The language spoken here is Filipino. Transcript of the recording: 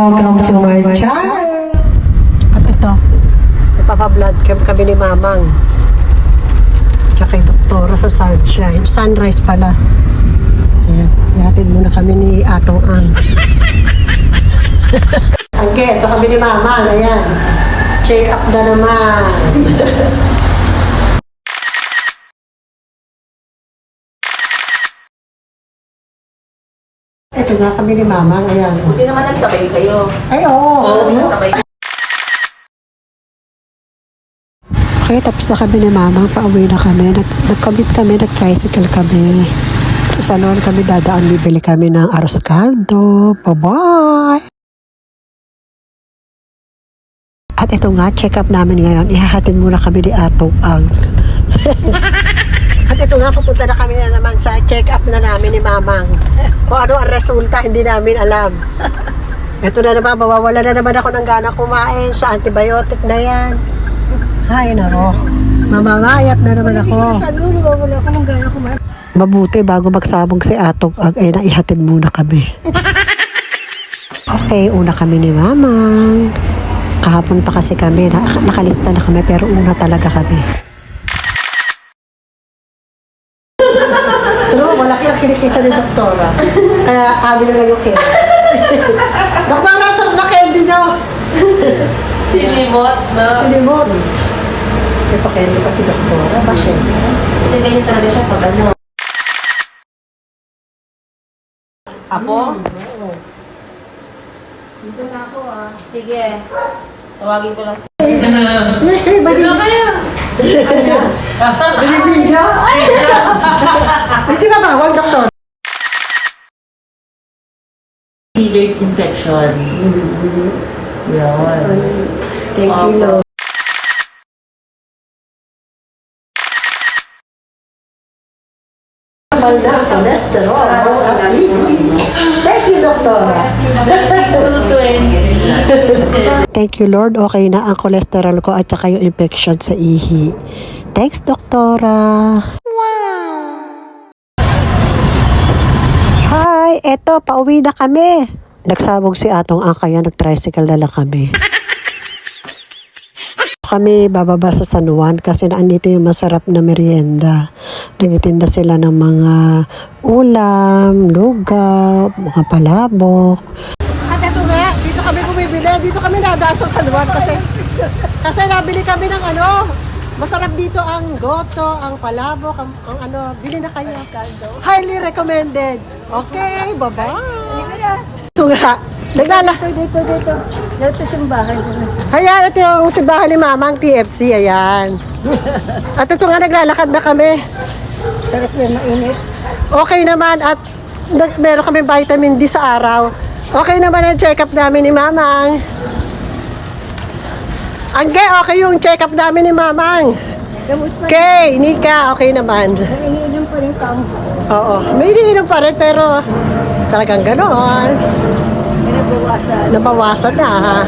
Welcome to my channel! At ito, napaka-blood cam kami ni Mamang. Tsaka yung doktora sa sunshine. Sunrise pala. Ayan, ihatid muna kami ni Atong Ang. Angke, ito kami ni Mamang. Ayan. Check up na naman. Ito nga kami ni Mamang. Ayan. Buti naman nagsabay kayo. Ay, oo. Oo, nagsabay. Okay, tapos na kami ni Mamang. Pauwi na kami. Nag-commute kami. Nag-tricycle kami. So, sa noon kami dadaan. Bibili kami ng arroz caldo. Bye-bye! At ito nga, check-up namin ngayon. Ihahatid muna kami ni Atong Ang. At ito nga, pupunta na kami na naman sa check-up na namin ni Mamang. Kung ano ang resulta, hindi namin alam. Ito na naman, mawawala na naman ako ng gana kumain sa antibiotic na yan. Ay, naro. Mamamayat na naman ako. Mawawala ako ng gana kumain. Mabuti, bago magsabong si Atong Ang, ay naihatid muna kami. Okay, una kami ni Mamang. Kahapon pa kasi kami, nakalista na kami, pero una talaga kami. True, malaki ang kinikita ni Doktora. Kaya amin na lang yung candy. Doktora, sarap na candy nyo. Silimot, no? Sinimot. May pa-candy pa si Doktora. Ba, syempre. Hindi ganyan talaga siya pag ano. Apo? Dito na ako Sige. Tawagin ko lang si... Hey, malinis. Binibigyo? Hindi ba bawal, Doktor? Severe infection. Yun. Thank you, Lord. Normal na ang cholesterol. Thank you, Doktor. 220. Thank you, Lord. Okay na ang cholesterol ko at saka yung infection sa ihi. Thanks, Doktora. Hi! Eto, pauwi na kami. Nagsabog si Atong Ang, kaya nag-tricycle na lang kami. Kami bababa sa San Juan kasi naandito yung masarap na merienda. Nagtitinda sila ng mga ulam, lugaw, mga palabok. At ito nga, dito kami bumibili. Dito kami nadaan sa San Juan kasi nabili kami ng ano. Masarap dito ang goto, ang palabok, ang ano. Bili na kayo. Highly recommended. Okay, bye-bye. Ito nga. Dito. Dito simbahan. Ayan, ito yung simbahan ni Mamang TFC, ayan. At ito nga, naglalakad na kami. Sarap na mainit. Okay naman at meron kami vitamin D sa araw. Okay naman ang check-up namin ni Mamang. Angge, okay yung check-up namin ni Mamang. Gamot pa. Okay, Nika, okay naman. Iniinom pa rin kang. Oo, may iniinom pa rin pero talagang gano'n. Pinabawasan. Nabawasan na ha.